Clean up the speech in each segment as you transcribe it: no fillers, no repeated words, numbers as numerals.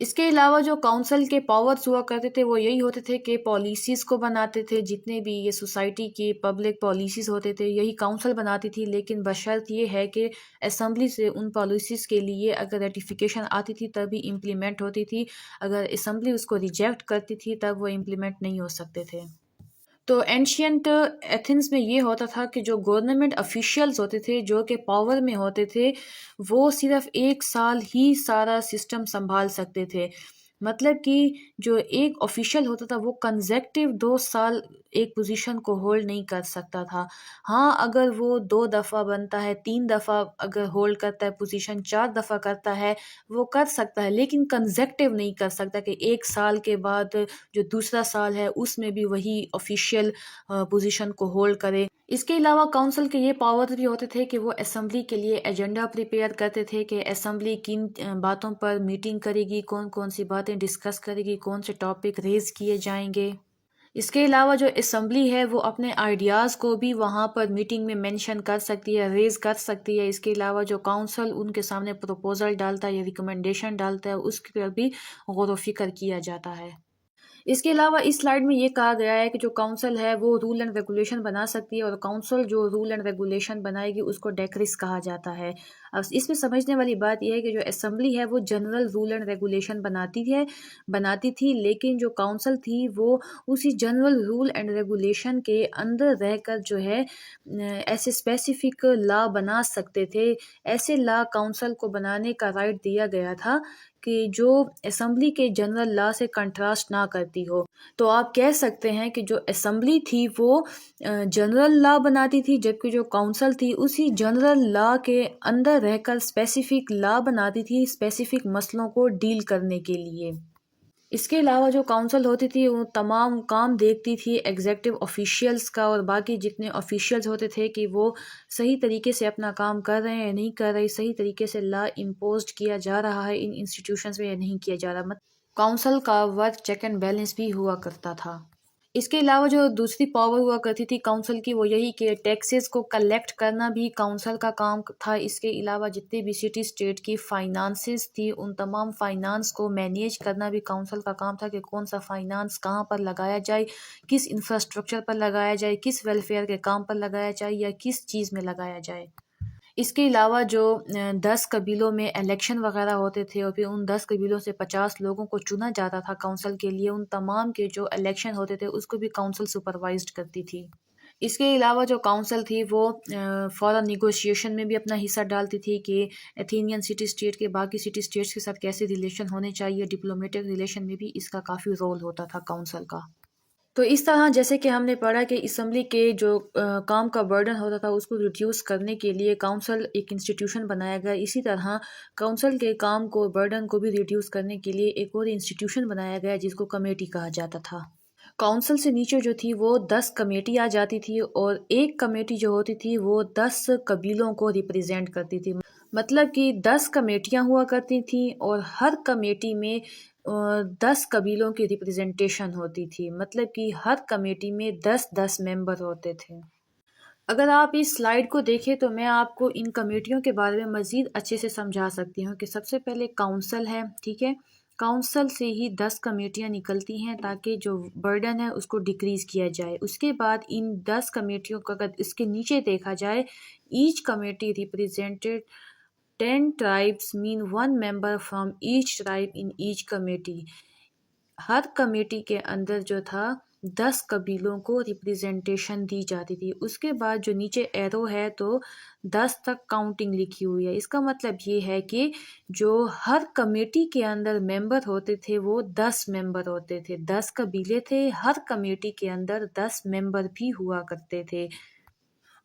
اس کے علاوہ جو کونسل کے پاورز ہوا کرتے تھے وہ یہی ہوتے تھے کہ پالیسیز کو بناتے تھے، جتنے بھی یہ سوسائٹی کی پبلک پالیسیز ہوتے تھے یہی کونسل بناتی تھی، لیکن بشرط یہ ہے کہ اسمبلی سے ان پالیسیز کے لیے اگر ریٹیفیکیشن آتی تھی تبھی امپلیمنٹ ہوتی تھی، اگر اسمبلی اس کو ریجیکٹ کرتی تھی تب وہ امپلیمنٹ نہیں ہو سکتے تھے۔ تو اینشینٹ ایتھنز میں یہ ہوتا تھا کہ جو گورنمنٹ افیشیلز ہوتے تھے جو کہ پاور میں ہوتے تھے وہ صرف 1 سال ہی سارا سسٹم سنبھال سکتے تھے، مطلب کہ جو ایک آفیشیل ہوتا تھا وہ کنزیکٹیو 2 سال ایک پوزیشن کو ہولڈ نہیں کر سکتا تھا۔ ہاں اگر وہ 2 دفعہ بنتا ہے، 3 دفعہ اگر ہولڈ کرتا ہے پوزیشن، 4 دفعہ کرتا ہے وہ کر سکتا ہے، لیکن کنزیکٹیو نہیں کر سکتا کہ 1 سال کے بعد جو دوسرا سال ہے اس میں بھی وہی آفیشیل پوزیشن کو ہولڈ کرے۔ اس کے علاوہ کونسل کے یہ پاور بھی ہوتے تھے کہ وہ اسمبلی کے لیے ایجنڈا پریپیئر کرتے تھے کہ اسمبلی کن باتوں پر میٹنگ کرے گی، کون کون سی باتیں ڈسکس کرے گی، کون سے ٹاپک ریز کیے جائیں گے۔ اس کے علاوہ جو اسمبلی ہے وہ اپنے آئیڈیاز کو بھی وہاں پر میٹنگ میں مینشن کر سکتی ہے، ریز کر سکتی ہے۔ اس کے علاوہ جو کونسل ان کے سامنے پروپوزل ڈالتا ہے یا ریکمنڈیشن ڈالتا ہے اس پر بھی غور و فکر کیا جاتا ہے۔ اس کے علاوہ اس سلائیڈ میں یہ کہا گیا ہے کہ جو کونسل ہے وہ رول اینڈ ریگولیشن بنا سکتی ہے، اور کونسل جو رول اینڈ ریگولیشن بنائے گی اس کو ڈیکریس کہا جاتا ہے۔ اب اس میں سمجھنے والی بات یہ ہے کہ جو اسمبلی ہے وہ جنرل رول اینڈ ریگولیشن بناتی تھی، لیکن جو کونسل تھی وہ اسی جنرل رول اینڈ ریگولیشن کے اندر رہ کر جو ہے ایسے اسپیسیفک لا بنا سکتے تھے۔ ایسے لا کونسل کو بنانے کا رائٹ دیا گیا تھا کہ جو اسمبلی کے جنرل لا سے کنٹراسٹ نہ کرتی ہو۔ تو آپ کہہ سکتے ہیں کہ جو اسمبلی تھی وہ جنرل لا بناتی تھی، جبکہ جو کونسل تھی اسی جنرل لا کے اندر رہ کر اسپیسیفک لا بناتی تھی اسپیسیفک مسئلوں کو ڈیل کرنے کے لیے۔ اس کے علاوہ جو کونسل ہوتی تھی وہ تمام کام دیکھتی تھی ایگزیکٹو آفیشیلز کا اور باقی جتنے آفیشیلز ہوتے تھے کہ وہ صحیح طریقے سے اپنا کام کر رہے ہیں یا نہیں کر رہے، صحیح طریقے سے لا امپوزڈ کیا جا رہا ہے ان انسٹیٹیوشنز میں یا نہیں کیا جا رہا۔ کونسل کا ورک چیک اینڈ بیلنس بھی ہوا کرتا تھا۔ اس کے علاوہ جو دوسری پاور ہوا کرتی تھی کونسل کی وہ یہی کہ ٹیکسز کو کلیکٹ کرنا بھی کونسل کا کام تھا۔ اس کے علاوہ جتنے بھی سٹی اسٹیٹ کی فائنانسز تھی ان تمام فائنانس کو مینیج کرنا بھی کونسل کا کام تھا کہ کون سا فائنانس کہاں پر لگایا جائے، کس انفراسٹرکچر پر لگایا جائے، کس ویلفیئر کے کام پر لگایا جائے یا کس چیز میں لگایا جائے۔ اس کے علاوہ جو 10 قبیلوں میں الیکشن وغیرہ ہوتے تھے اور پھر ان 10 قبیلوں سے 50 لوگوں کو چنا جاتا تھا کونسل کے لیے، ان تمام کے جو الیکشن ہوتے تھے اس کو بھی کونسل سپروائزڈ کرتی تھی۔ اس کے علاوہ جو کونسل تھی وہ فورن نیگوشیشن میں بھی اپنا حصہ ڈالتی تھی کہ ایتھینین سٹی اسٹیٹ کے باقی سٹی اسٹیٹس کے ساتھ کیسے ریلیشن ہونے چاہیے، ڈپلومیٹک ریلیشن میں بھی اس کا کافی رول ہوتا تھا کونسل کا۔ تو اس طرح جیسے کہ ہم نے پڑھا کہ اسمبلی کے جو کام کا برڈن ہوتا تھا اس کو ریڈیوس کرنے کے لیے کونسل ایک انسٹیٹیوشن بنایا گیا، اسی طرح کونسل کے کام کو برڈن کو بھی ریڈیوس کرنے کے لیے ایک اور انسٹیٹیوشن بنایا گیا جس کو کمیٹی کہا جاتا تھا۔ کونسل سے نیچے جو تھی وہ 10 کمیٹی آ جاتی تھی اور ایک کمیٹی جو ہوتی تھی وہ 10 قبیلوں کو ریپریزینٹ کرتی تھی، مطلب کہ 10 کمیٹیاں ہوا کرتی تھیں اور ہر کمیٹی میں 10 قبیلوں کی ریپریزنٹیشن ہوتی تھی، مطلب کہ ہر کمیٹی میں 10 ممبر ہوتے تھے۔ اگر آپ اس سلائیڈ کو دیکھیں تو میں آپ کو ان کمیٹیوں کے بارے میں مزید اچھے سے سمجھا سکتی ہوں کہ سب سے پہلے کونسل ہے، ٹھیک ہے، کونسل سے ہی 10 کمیٹیاں نکلتی ہیں تاکہ جو برڈن ہے اس کو ڈیکریز کیا جائے۔ اس کے بعد ان 10 کمیٹیوں کو اگر اس کے نیچے دیکھا جائے، H committee represented 10 tribes mean 1 member from each tribe in each committee۔ Hare committee کے اندر جو تھا 10 قبیلوں کو ریپریزنٹیشن دی جاتی تھی۔ اس کے بعد جو نیچے ایرو ہے تو 10 تک کاؤنٹنگ لکھی ہوئی ہے، اس کا مطلب یہ ہے کہ جو ہر کمیٹی کے اندر ممبر ہوتے تھے وہ 10 ممبر ہوتے تھے، 10 قبیلے تھے، ہر کمیٹی کے اندر 10 ممبر بھی ہوا کرتے تھے،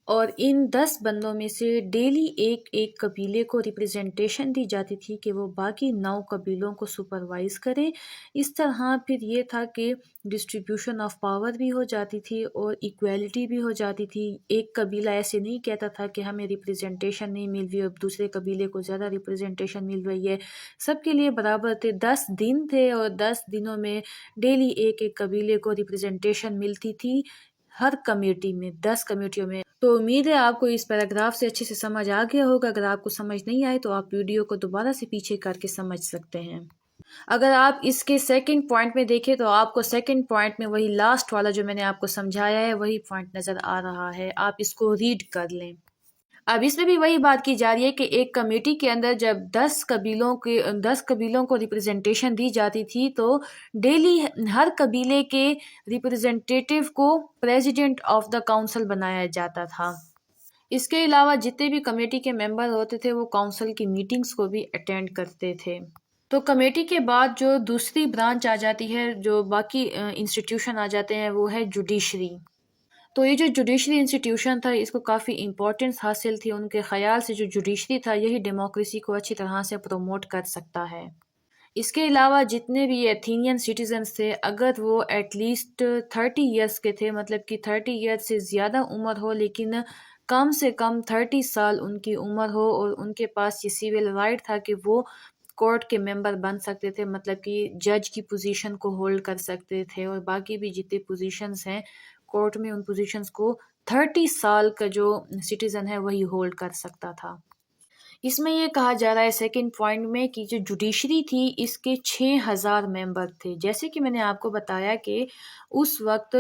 اور ان 10 بندوں میں سے ڈیلی ایک قبیلے کو ریپریزنٹیشن دی جاتی تھی کہ وہ باقی 9 قبیلوں کو سپروائز کرے۔ اس طرح پھر یہ تھا کہ ڈسٹریبیوشن آف پاور بھی ہو جاتی تھی اور ایکویلٹی بھی ہو جاتی تھی۔ ایک قبیلہ ایسے نہیں کہتا تھا کہ ہمیں ریپریزنٹیشن نہیں مل رہی اور دوسرے قبیلے کو زیادہ ریپریزنٹیشن مل رہی ہے، سب کے لیے برابر تھے۔ 10 دن تھے اور 10 دنوں میں ڈیلی ایک قبیلے کو ریپریزنٹیشن ملتی تھی ہر کمیٹی میں، 10 کمیٹیوں میں۔ تو امید ہے آپ کو اس پیراگراف سے اچھے سے سمجھ آ گیا ہوگا۔ اگر آپ کو سمجھ نہیں آئے تو آپ ویڈیو کو دوبارہ سے پیچھے کر کے سمجھ سکتے ہیں۔ اگر آپ اس کے سیکنڈ پوائنٹ میں دیکھیں تو آپ کو سیکنڈ پوائنٹ میں وہی لاسٹ والا جو میں نے آپ کو سمجھایا ہے وہی پوائنٹ نظر آ رہا ہے، آپ اس کو ریڈ کر لیں۔ اب اس میں بھی وہی بات کی جا رہی ہے کہ ایک کمیٹی کے اندر جب 10 قبیلوں کو ریپرزنٹیشن دی جاتی تھی تو ڈیلی ہر قبیلے کے ریپرزنٹیٹیو کو پریزیڈنٹ آف دا کاؤنسل بنایا جاتا تھا۔ اس کے علاوہ جتنے بھی کمیٹی کے ممبر ہوتے تھے وہ کاؤنسل کی میٹنگز کو بھی اٹینڈ کرتے تھے۔ تو کمیٹی کے بعد جو دوسری برانچ آ جاتی ہے، جو باقی انسٹیٹیوشن آ جاتے ہیں، وہ ہے جوڈیشری۔ تو یہ جو جوڈیشری انسٹیٹیوشن تھا اس کو کافی امپورٹنس حاصل تھی، ان کے خیال سے جو جوڈیشری تھا یہی ڈیموکریسی کو اچھی طرح سے پروموٹ کر سکتا ہے۔ اس کے علاوہ جتنے بھی ایتھینین سٹیزنز تھے اگر وہ ایٹ لیسٹ 30 ایئرس کے تھے، مطلب کہ 30 ایئرس سے زیادہ عمر ہو لیکن کم سے کم 30 سال ان کی عمر ہو اور ان کے پاس یہ سیول رائٹ تھا کہ وہ کورٹ کے ممبر بن سکتے تھے، مطلب کہ جج کی پوزیشن کو ہولڈ کر سکتے تھے اور باقی بھی جتنے پوزیشنز ہیں کورٹ میں ان پوزیشنز کو 30 سال کا جو سٹیزن ہے وہی ہولڈ کر سکتا تھا۔ اس میں یہ کہا جا رہا ہے سیکنڈ پوائنٹ میں کہ جو جوڈیشری تھی اس کے 6000 ممبر تھے، جیسے کہ میں نے آپ کو بتایا کہ اس وقت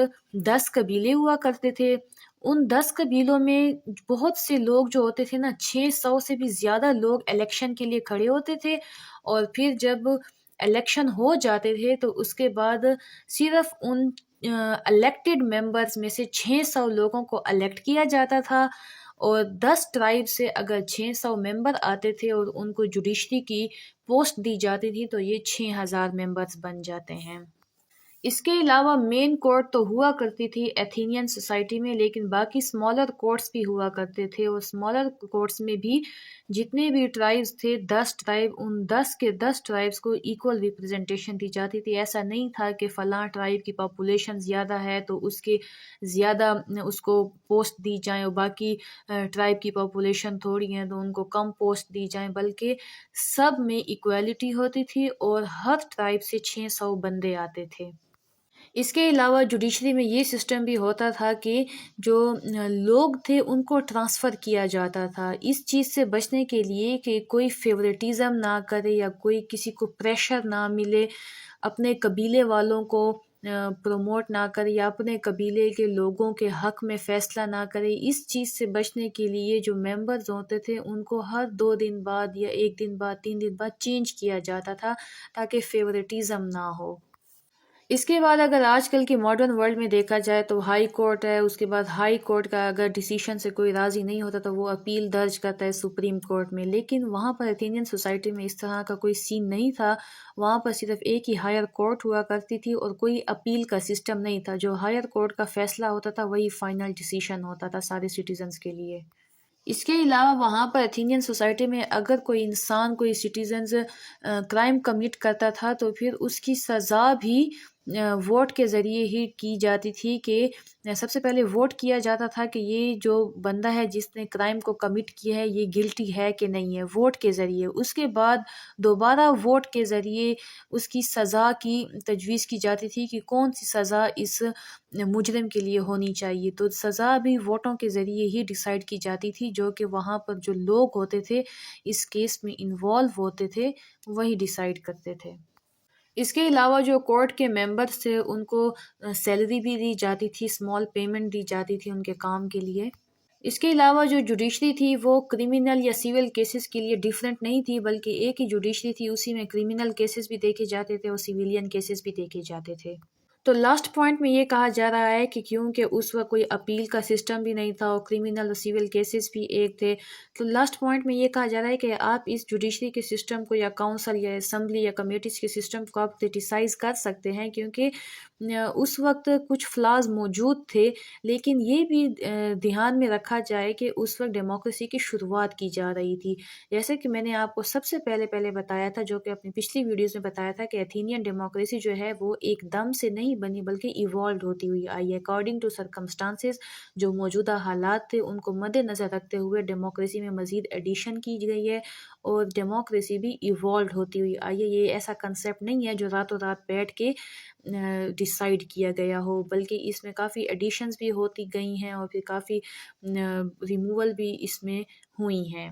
10 قبیلے ہوا کرتے تھے، ان 10 قبیلوں میں بہت سے لوگ جو ہوتے تھے نا، 600 سے بھی زیادہ لوگ الیکشن کے لیے کھڑے ہوتے تھے، اور پھر جب الیکشن ہو جاتے تھے تو اس کے بعد صرف ان الیکٹڈ ممبرز میں سے 600 لوگوں کو الیکٹ کیا جاتا تھا، اور 10 ٹرائب سے اگر 600 ممبر آتے تھے اور ان کو جوڈیشری کی پوسٹ دی جاتی تھی تو یہ 6000 ممبرز بن جاتے ہیں۔ اس کے علاوہ مین کورٹ تو ہوا کرتی تھی ایتھینین سوسائٹی میں، لیکن باقی اسمالر کورٹس بھی ہوا کرتے تھے، اور اسمالر کورٹس میں بھی جتنے بھی ٹرائبز تھے 10 ٹرائب، ان 10 کے 10 ٹرائبز کو ایکول ریپرزنٹیشن دی جاتی تھی۔ ایسا نہیں تھا کہ فلاں ٹرائب کی پاپولیشن زیادہ ہے تو اس کے زیادہ اس کو پوسٹ دی جائیں، اور باقی ٹرائب کی پاپولیشن تھوڑی ہیں تو ان کو کم پوسٹ دی جائیں، بلکہ سب میں ایکویلٹی ہوتی تھی اور ہر ٹرائب سے 600 بندے آتے تھے۔ اس کے علاوہ جوڈیشری میں یہ سسٹم بھی ہوتا تھا کہ جو لوگ تھے ان کو ٹرانسفر کیا جاتا تھا، اس چیز سے بچنے کے لیے کہ کوئی فیوریٹزم نہ کرے یا کوئی کسی کو پریشر نہ ملے، اپنے قبیلے والوں کو پروموٹ نہ کرے یا اپنے قبیلے کے لوگوں کے حق میں فیصلہ نہ کرے۔ اس چیز سے بچنے کے لیے جو ممبرز ہوتے تھے ان کو ہر 2 دن بعد یا 1 دن بعد 3 دن بعد چینج کیا جاتا تھا تاکہ فیوریٹزم نہ ہو۔ اس کے بعد اگر آج کل کی ماڈرن ورلڈ میں دیکھا جائے تو ہائی کورٹ ہے، اس کے بعد ہائی کورٹ کا اگر ڈیسیشن سے کوئی راضی نہیں ہوتا تو وہ اپیل درج کرتا ہے سپریم کورٹ میں، لیکن وہاں پر ایتھینین سوسائٹی میں اس طرح کا کوئی سین نہیں تھا، وہاں پر صرف ایک ہی ہائر کورٹ ہوا کرتی تھی اور کوئی اپیل کا سسٹم نہیں تھا، جو ہائر کورٹ کا فیصلہ ہوتا تھا وہی فائنل ڈیسیشن ہوتا تھا سارے سٹیزنز کے لیے۔ اس کے علاوہ وہاں پر ایتھینین سوسائٹی میں اگر کوئی انسان کوئی سٹیزنز کرائم کمٹ کرتا تھا تو پھر اس کی سزا بھی ووٹ کے ذریعے ہی کی جاتی تھی، کہ سب سے پہلے ووٹ کیا جاتا تھا کہ یہ جو بندہ ہے جس نے کرائم کو کمٹ کیا ہے یہ گلٹی ہے کہ نہیں ہے، ووٹ کے ذریعے۔ اس کے بعد دوبارہ ووٹ کے ذریعے اس کی سزا کی تجویز کی جاتی تھی کہ کون سی سزا اس مجرم کے لیے ہونی چاہیے، تو سزا بھی ووٹوں کے ذریعے ہی ڈیسائیڈ کی جاتی تھی، جو کہ وہاں پر جو لوگ ہوتے تھے اس کیس میں انوالو ہوتے تھے وہی ڈیسائیڈ کرتے تھے۔ اس کے علاوہ جو کورٹ کے ممبرز تھے ان کو سیلری بھی دی جاتی تھی، اسمال پیمنٹ دی جاتی تھی ان کے کام کے لیے۔ اس کے علاوہ جو جوڈیشری تھی وہ کرمنل یا سیول کیسز کے لیے ڈیفرنٹ نہیں تھی، بلکہ ایک ہی جوڈیشری تھی، اسی میں کرمنل کیسز بھی دیکھے جاتے تھے اور سیویلین کیسز بھی دیکھے جاتے تھے۔ تو لاسٹ پوائنٹ میں یہ کہا جا رہا ہے کہ کیونکہ اس وقت کوئی اپیل کا سسٹم بھی نہیں تھا اور کرمنل اور سیول کیسز بھی ایک تھے، تو لاسٹ پوائنٹ میں یہ کہا جا رہا ہے کہ آپ اس جوڈیشری کے سسٹم کو یا کاؤنسل یا اسمبلی یا کمیٹیز کے سسٹم کو آپ کرٹیسائز کر سکتے ہیں، کیونکہ اس وقت کچھ فلاز موجود تھے، لیکن یہ بھی دھیان میں رکھا جائے کہ اس وقت ڈیموکریسی کی شروعات کی جا رہی تھی، جیسے کہ میں نے آپ کو سب سے پہلے بتایا تھا، جو کہ اپنی پچھلی ویڈیوز میں بتایا تھا کہ ایتھینین ڈیموکریسی جو ہے وہ ایک دم سے نہیں بنی بلکہ ایوالوڈ ہوتی ہوئی آئی ہے اکارڈنگ ٹو سرکمسٹانسز۔ جو موجودہ حالات تھے ان کو مد نظر رکھتے ہوئے ڈیموکریسی میں مزید ایڈیشن کی گئی ہے اور ڈیموکریسی بھی ایوالوڈ ہوتی ہوئی آئی ہے۔ یہ ایسا کنسیپٹ نہیں ہے جو راتوں رات بیٹھ کے ڈیسائیڈ کیا گیا ہو، بلکہ اس میں کافی ایڈیشنز بھی ہوتی گئی ہیں اور پھر کافی ریموول بھی اس میں ہوئی ہیں۔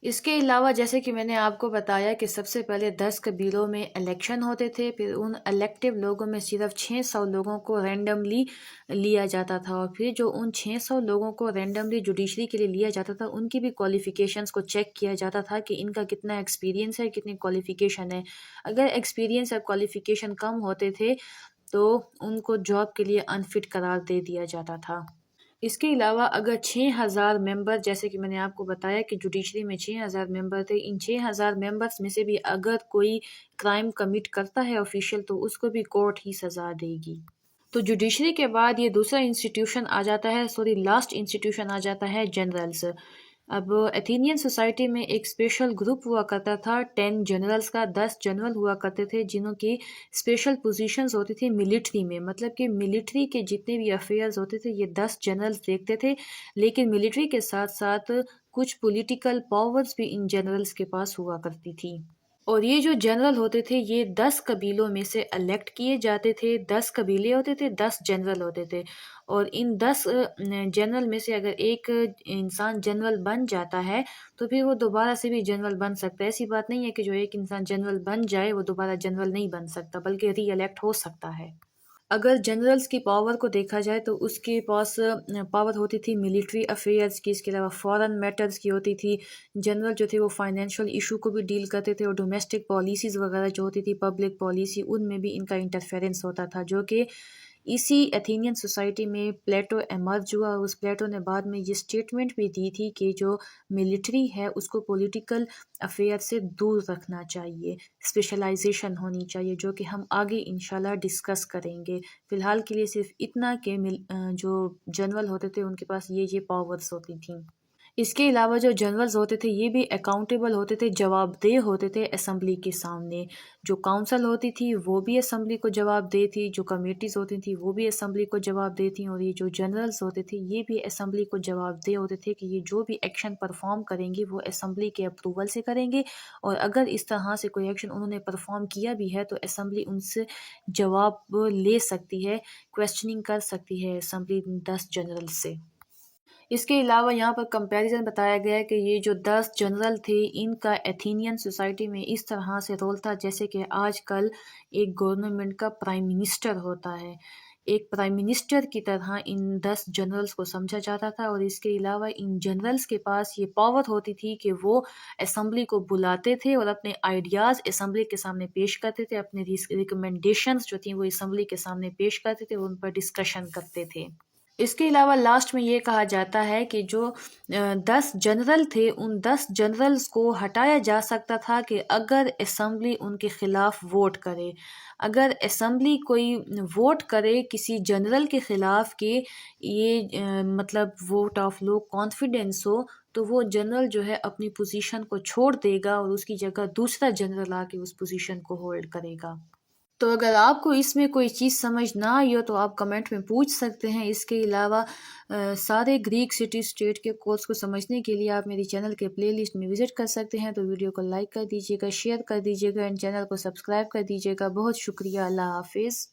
اس کے علاوہ جیسے کہ میں نے آپ کو بتایا کہ سب سے پہلے 10 قبیلوں میں الیکشن ہوتے تھے، پھر ان الیکٹیو لوگوں میں صرف 600 لوگوں کو رینڈملی لیا جاتا تھا، اور پھر جو ان 600 لوگوں کو رینڈملی جوڈیشری کے لیے لیا جاتا تھا ان کی بھی کوالیفیکیشنز کو چیک کیا جاتا تھا کہ ان کا کتنا ایکسپیرینس ہے، کتنی کوالیفیکیشن ہے۔ اگر ایکسپیرینس اور کوالیفیکیشن کم ہوتے تھے تو ان کو جاب کے لیے انفٹ قرار دے دیا جاتا تھا۔ اس کے علاوہ اگر 6000 ممبر، جیسے کہ میں نے آپ کو بتایا کہ جوڈیشری میں 6000 ممبر تھے، ان 6000 ممبرس میں سے بھی اگر کوئی کرائم کمٹ کرتا ہے آفیشیل تو اس کو بھی کورٹ ہی سزا دے گی۔ تو جوڈیشری کے بعد یہ دوسرا انسٹیٹیوشن آ جاتا ہے، لاسٹ انسٹیٹیوشن آ جاتا ہے جنرلز۔ اب ایتھینین سوسائٹی میں ایک اسپیشل گروپ ہوا کرتا تھا 10 جنرلز کا، 10 جنرل ہوا کرتے تھے جنہوں کی اسپیشل پوزیشنز ہوتی تھی ملٹری میں، مطلب کہ ملٹری کے جتنے بھی افیئرز ہوتے تھے یہ 10 جنرلز دیکھتے تھے، لیکن ملٹری کے ساتھ ساتھ کچھ پولیٹیکل پاورز بھی ان جنرلز کے پاس ہوا کرتی تھی۔ اور یہ جو جنرل ہوتے تھے یہ 10 قبیلوں میں سے الیکٹ کیے جاتے تھے، 10 قبیلے ہوتے تھے، 10 جنرل ہوتے تھے، اور ان 10 جنرل میں سے اگر ایک انسان جنرل بن جاتا ہے تو پھر وہ دوبارہ سے بھی جنرل بن سکتا ہے۔ ایسی بات نہیں ہے کہ جو ایک انسان جنرل بن جائے وہ دوبارہ جنرل نہیں بن سکتا، بلکہ ری الیکٹ ہو سکتا ہے۔ اگر جنرلز کی پاور کو دیکھا جائے تو اس کے پاس پاور ہوتی تھی ملٹری افیئرز کی، اس کے علاوہ فارن میٹرز کی ہوتی تھی۔ جنرل جو تھے وہ فائنینشیل ایشو کو بھی ڈیل کرتے تھے، اور ڈومیسٹک پالیسیز وغیرہ جو ہوتی تھی، پبلک پالیسی، ان میں بھی ان کا انٹرفیرنس ہوتا تھا، جو کہ اسی ایتھینین سوسائٹی میں پلیٹو ایمرج ہوا، اور اس پلیٹو نے بعد میں یہ سٹیٹمنٹ بھی دی تھی کہ جو ملٹری ہے اس کو پولیٹیکل افیئر سے دور رکھنا چاہیے، اسپیشلائزیشن ہونی چاہیے، جو کہ ہم آگے انشاءاللہ ڈسکس کریں گے۔ فی الحال کے لیے صرف اتنا کہ جو جنرل ہوتے تھے ان کے پاس یہ پاورز ہوتی تھیں۔ اس کے علاوہ جو جنرلز ہوتے تھے یہ بھی اکاؤنٹیبل ہوتے تھے، جواب دہ ہوتے تھے اسمبلی کے سامنے۔ جو کاؤنسل ہوتی تھی وہ بھی اسمبلی کو جواب دہ تھی، جو کمیٹیز ہوتی تھیں وہ بھی اسمبلی کو جواب دہ تھیں، اور یہ جو جنرلز ہوتے تھے یہ بھی اسمبلی کو جواب دہ ہوتے تھے کہ یہ جو بھی ایکشن پرفارم کریں گے وہ اسمبلی کے اپروول سے کریں گے، اور اگر اس طرح سے کوئی ایکشن انہوں نے پرفارم کیا بھی ہے تو اسمبلی ان سے جواب لے سکتی ہے، کویسچننگ کر سکتی ہے اسمبلی 10 جنرل سے۔ اس کے علاوہ یہاں پر کمپیریزن بتایا گیا ہے کہ یہ جو 10 جنرل تھے ان کا ایتھینین سوسائٹی میں اس طرح سے رول تھا جیسے کہ آج کل ایک گورنمنٹ کا پرائم منسٹر ہوتا ہے، ایک پرائم منسٹر کی طرح ان 10 جنرلز کو سمجھا جاتا تھا۔ اور اس کے علاوہ ان جنرلز کے پاس یہ پاور ہوتی تھی کہ وہ اسمبلی کو بلاتے تھے اور اپنے آئیڈیاز اسمبلی کے سامنے پیش کرتے تھے، اپنے ریکمنڈیشنز جو تھیں وہ اسمبلی کے سامنے پیش کرتے تھے اور ان پر ڈسکشن کرتے تھے۔ اس کے علاوہ لاسٹ میں یہ کہا جاتا ہے کہ جو 10 جنرل تھے ان 10 جنرلز کو ہٹایا جا سکتا تھا کہ اگر اسمبلی ان کے خلاف ووٹ کرے۔ اگر اسمبلی کوئی ووٹ کرے کسی جنرل کے خلاف کہ یہ مطلب ووٹ آف لو کانفیڈنس ہو، تو وہ جنرل جو ہے اپنی پوزیشن کو چھوڑ دے گا اور اس کی جگہ دوسرا جنرل آ کے اس پوزیشن کو ہولڈ کرے گا۔ تو اگر آپ کو اس میں کوئی چیز سمجھ نہ آئی ہو تو آپ کمنٹ میں پوچھ سکتے ہیں۔ اس کے علاوہ سارے گریک سٹی اسٹیٹ کے کورس کو سمجھنے کے لیے آپ میری چینل کے پلے لسٹ میں وزٹ کر سکتے ہیں۔ تو ویڈیو کو لائک کر دیجیے گا، شیئر کر دیجیے گا، اینڈ چینل کو سبسکرائب کر دیجیے گا۔ بہت شکریہ، اللہ حافظ۔